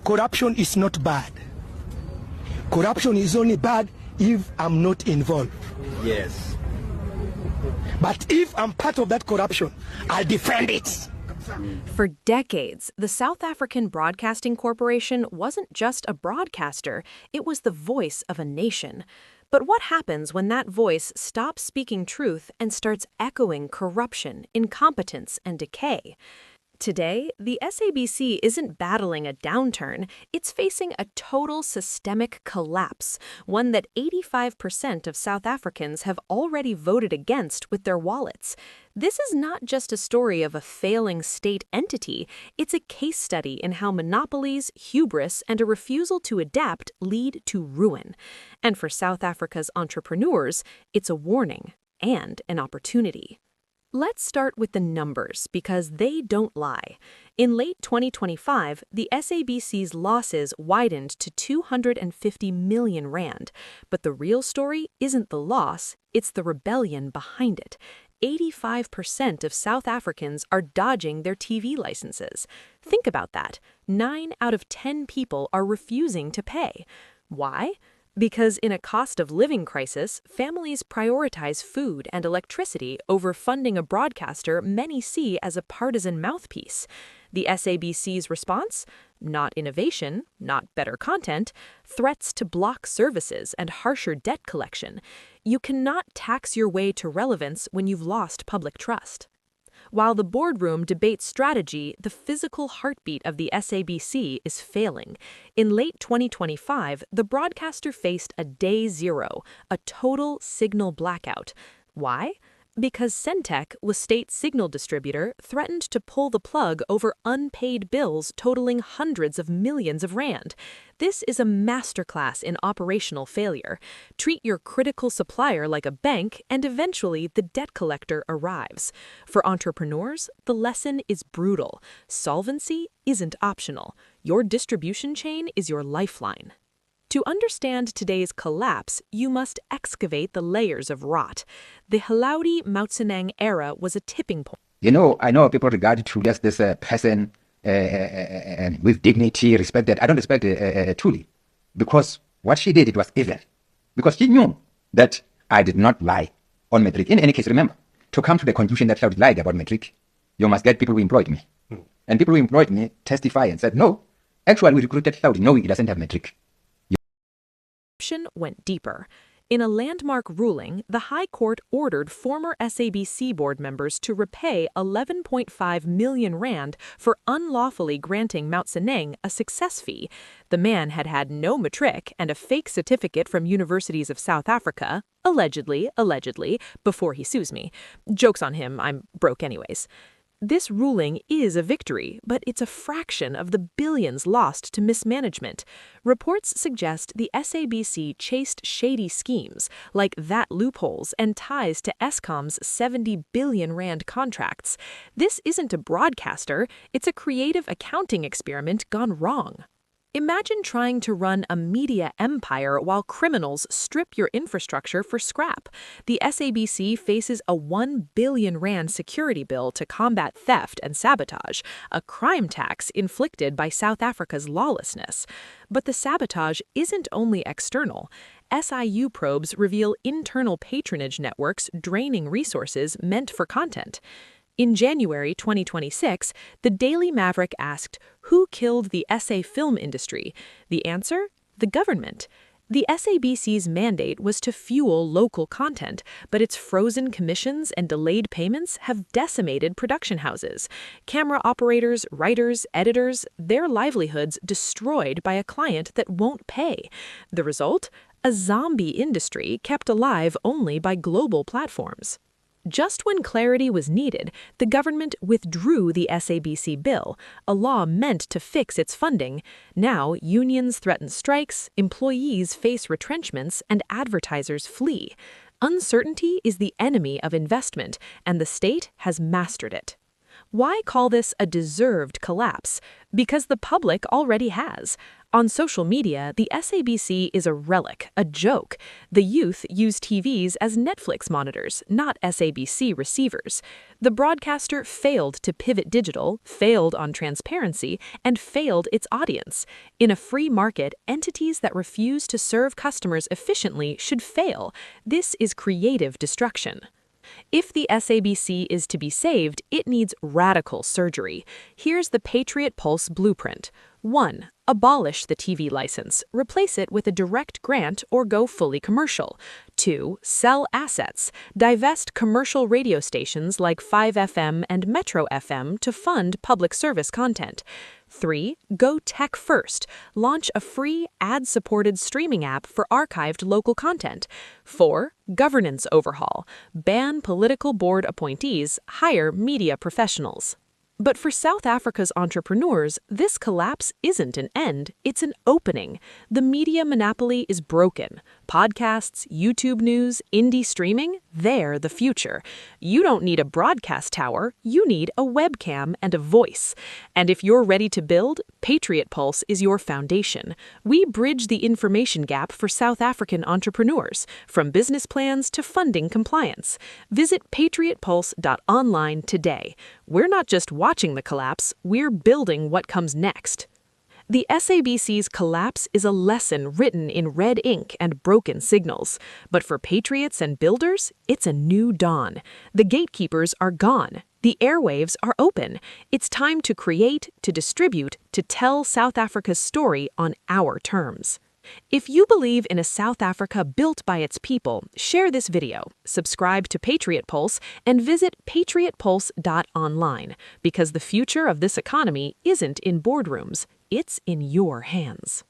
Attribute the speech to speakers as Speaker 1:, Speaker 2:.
Speaker 1: corruption is not bad. Corruption is only bad if I'm not involved.
Speaker 2: Yes.
Speaker 1: But if I'm part of that corruption, I'll defend it.
Speaker 3: For decades, the South African Broadcasting Corporation wasn't just a broadcaster, it was the voice of a nation. But what happens when that voice stops speaking truth and starts echoing corruption, incompetence, and decay? Today, the SABC isn't battling a downturn, it's facing a total systemic collapse, one that 85% of South Africans have already voted against with their wallets. This is not just a story of a failing state entity, it's a case study in how monopolies, hubris, and a refusal to adapt lead to ruin. And for South Africa's entrepreneurs, it's a warning and an opportunity. Let's start with the numbers, because they don't lie. In late 2025, the SABC's losses widened to 250 million rand. But the real story isn't the loss, it's the rebellion behind it. 85% of South Africans are dodging their TV licenses. Think about that. 9 out of 10 people are refusing to pay. Why? Because in a cost of living crisis, families prioritize food and electricity over funding a broadcaster many see as a partisan mouthpiece. The SABC's response? Not innovation, not better content, threats to block services and harsher debt collection. You cannot tax your way to relevance when you've lost public trust. While the boardroom debates strategy, the physical heartbeat of the SABC is failing. In late 2025, the broadcaster faced a day zero, a total signal blackout. Why? Because Centec, the state signal distributor, threatened to pull the plug over unpaid bills totaling hundreds of millions of rand. This is a masterclass in operational failure. Treat your critical supplier like a bank, and eventually the debt collector arrives. For entrepreneurs, the lesson is brutal. Solvency isn't optional. Your distribution chain is your lifeline. To understand today's collapse, you must excavate the layers of rot. The Hlaudi Motsoeneng era was a tipping point.
Speaker 4: You know, I know people regard Truly as this person with dignity, respected. I don't respect Truly, because what she did, it was evil. Because she knew that I did not lie on Matric. In any case, remember, to come to the conclusion that Hlaudi lied about Matric, you must get people who employed me. And people who employed me testify and said, no, actually we recruited Hlaudi knowing he doesn't have Matric.
Speaker 3: Went deeper. In a landmark ruling, the High Court ordered former SABC board members to repay 11.5 million rand for unlawfully granting Motsoeneng a success fee. The man had had no matric and a fake certificate from universities of South Africa, allegedly, before he sues me. Joke's on him, I'm broke anyways. This ruling is a victory, but it's a fraction of the billions lost to mismanagement. Reports suggest the SABC chased shady schemes, like VAT loopholes and ties to Eskom's 70 billion rand contracts. This isn't a broadcaster, it's a creative accounting experiment gone wrong. Imagine trying to run a media empire while criminals strip your infrastructure for scrap. The SABC faces a 1 billion rand security bill to combat theft and sabotage, a crime tax inflicted by South Africa's lawlessness. But the sabotage isn't only external. SIU probes reveal internal patronage networks draining resources meant for content. In January 2026, the Daily Maverick asked, who killed the SA film industry? The answer? The government. The SABC's mandate was to fuel local content, but its frozen commissions and delayed payments have decimated production houses. Camera operators, writers, editors, their livelihoods destroyed by a client that won't pay. The result? A zombie industry kept alive only by global platforms. Just when clarity was needed, the government withdrew the SABC bill, a law meant to fix its funding. Now, unions threaten strikes, employees face retrenchments, and advertisers flee. Uncertainty is the enemy of investment, and the state has mastered it. Why call this a deserved collapse? Because the public already has. On social media, the SABC is a relic, a joke. The youth use TVs as Netflix monitors, not SABC receivers. The broadcaster failed to pivot digital, failed on transparency, and failed its audience. In a free market, entities that refuse to serve customers efficiently should fail. This is creative destruction. If the SABC is to be saved, it needs radical surgery. Here's the Patriot Pulse blueprint. 1. Abolish the TV license. Replace it with a direct grant or go fully commercial. 2. Sell assets. Divest commercial radio stations like 5FM and Metro FM to fund public service content. 3. Go tech first. Launch a free, ad-supported streaming app for archived local content. 4. Governance overhaul. Ban political board appointees. Hire media professionals. But for South Africa's entrepreneurs, this collapse isn't an end, it's an opening. The media monopoly is broken. Podcasts, YouTube news, indie streaming, they're the future. You don't need a broadcast tower, you need a webcam and a voice. And if you're ready to build, Patriot Pulse is your foundation. We bridge the information gap for South African entrepreneurs, from business plans to funding compliance. Visit patriotpulse.online today. We're not just watching the collapse, we're building what comes next. The SABC's collapse is a lesson written in red ink and broken signals. But for patriots and builders, it's a new dawn. The gatekeepers are gone. The airwaves are open. It's time to create, to distribute, to tell South Africa's story on our terms. If you believe in a South Africa built by its people, share this video, subscribe to Patriot Pulse, and visit patriotpulse.online, because the future of this economy isn't in boardrooms, it's in your hands.